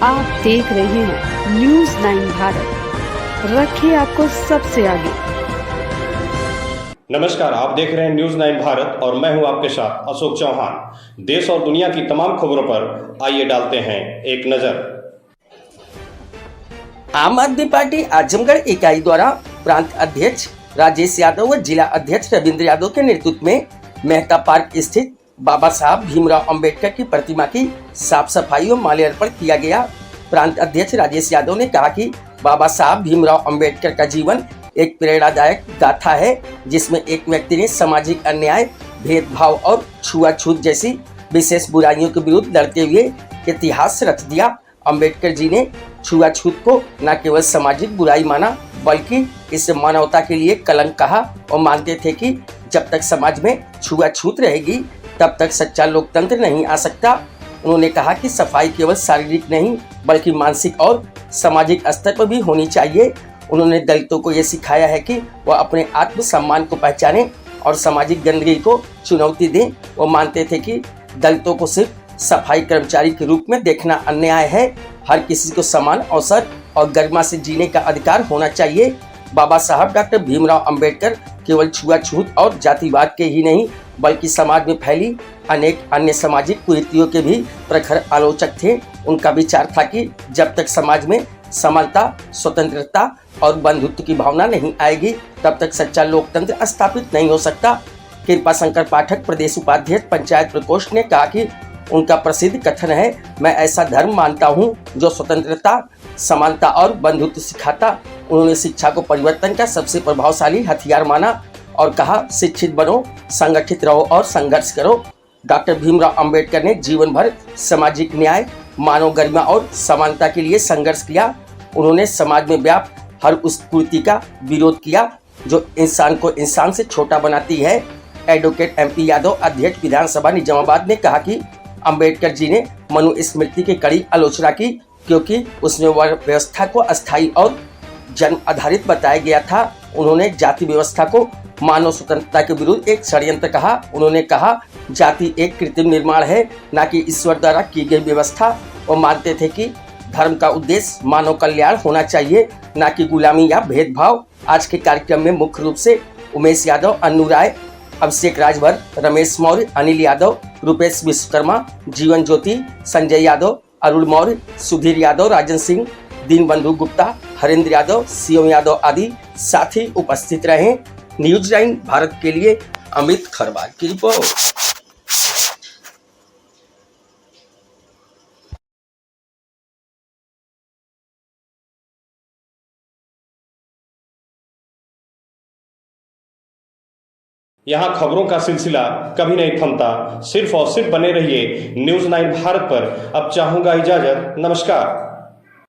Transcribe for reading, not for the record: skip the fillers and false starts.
आप देख रहे हैं न्यूज 9 भारत, रखिए आपको सबसे आगे। नमस्कार, आप देख रहे हैं न्यूज 9 भारत और मैं हूं आपके साथ अशोक चौहान। देश और दुनिया की तमाम खबरों पर आइए डालते हैं एक नजर। आम आदमी पार्टी आजमगढ़ इकाई द्वारा प्रांत अध्यक्ष राजेश यादव व जिला अध्यक्ष रविंद्र यादव के नेतृत्व में मेहता पार्क स्थित बाबा साहब भीमराव अंबेडकर की प्रतिमा की साफ सफाई और माल्यार्पण किया गया। प्रांत अध्यक्ष राजेश यादव ने कहा कि बाबा साहब भीमराव अंबेडकर का जीवन एक प्रेरणादायक गाथा है, जिसमें एक व्यक्ति ने सामाजिक अन्याय, भेदभाव और छुआछूत जैसी विशेष बुराइयों के विरुद्ध लड़ते हुए इतिहास रच दिया। अंबेडकर जी ने छुआछूत को न केवल सामाजिक बुराई माना, बल्कि इसे मानवता के लिए कलंक कहा और मानते थे कि जब तक समाज में छुआछूत रहेगी तब तक सच्चा लोकतंत्र नहीं आ सकता। उन्होंने कहा कि सफाई केवल शारीरिक नहीं बल्कि मानसिक और सामाजिक स्तर पर भी होनी चाहिए। उन्होंने दलितों को यह सिखाया है कि वह अपने आत्मसम्मान को पहचाने और सामाजिक गंदगी को चुनौती दें। वो मानते थे कि दलितों को सिर्फ सफाई कर्मचारी के रूप में देखना अन्याय है। हर किसी को समान अवसर और गरिमा से जीने का अधिकार होना चाहिए। बाबा साहब डॉक्टर भीमराव अंबेडकर केवल छुआछूत और जातिवाद के ही नहीं बल्कि समाज में फैली अनेक अन्य सामाजिक कुरीतियों के भी प्रखर आलोचक थे। उनका विचार था कि जब तक समाज में समानता, स्वतंत्रता और बंधुत्व की भावना नहीं आएगी तब तक सच्चा लोकतंत्र स्थापित नहीं हो सकता। कृपा शंकर पाठक प्रदेश उपाध्यक्ष पंचायत प्रकोष्ठ ने कहा कि उनका प्रसिद्ध कथन है, मैं ऐसा धर्म मानता हूँ जो स्वतंत्रता, समानता और बंधुत्व सिखाता। उन्होंने शिक्षा को परिवर्तन का सबसे प्रभावशाली हथियार माना और कहा, शिक्षित बनो, संगठित रहो और संघर्ष करो। डॉक्टर भीमराव अंबेडकर ने जीवन भर सामाजिक न्याय, मानव गरिमा और समानता के लिए संघर्ष किया। उन्होंने समाज में व्याप्त हर उस कुरीति का विरोध किया जो इंसान को इंसान से छोटा बनाती है। एडवोकेट MP यादव अध्यक्ष विधानसभा निजामाबाद ने कहा कि अंबेडकर जी ने मनुस्मृति की कड़ी आलोचना की, क्योंकि उसमें वर्ण व्यवस्था को अस्थायी और जन्म आधारित बताया गया था। उन्होंने जाति व्यवस्था को मानव स्वतंत्रता के विरुद्ध एक षड्यंत्र कहा। उन्होंने कहा, जाति एक कृत्रिम निर्माण है, न कि ईश्वर द्वारा की गई व्यवस्था। वो मानते थे कि धर्म का उद्देश्य मानव कल्याण होना चाहिए, न कि गुलामी या भेदभाव। आज के कार्यक्रम में मुख्य रूप से उमेश यादव, अन्नू राय, अभिषेक राजभर, रमेश मौर्य, अनिल यादव, रुपेश विश्वकर्मा, जीवन ज्योति, संजय यादव, अरुण मौर्य, सुधीर यादव, राजन सिंह, दीनबंधु गुप्ता, हरेंद्र यादव, शिवम यादव आदि साथी उपस्थित रहे। न्यूज 9 भारत के लिए अमित खरवाल की रिपोर्ट। यहाँ खबरों का सिलसिला कभी नहीं थमता। सिर्फ और सिर्फ बने रहिए न्यूज 9 भारत पर। अब चाहूंगा इजाजत, नमस्कार।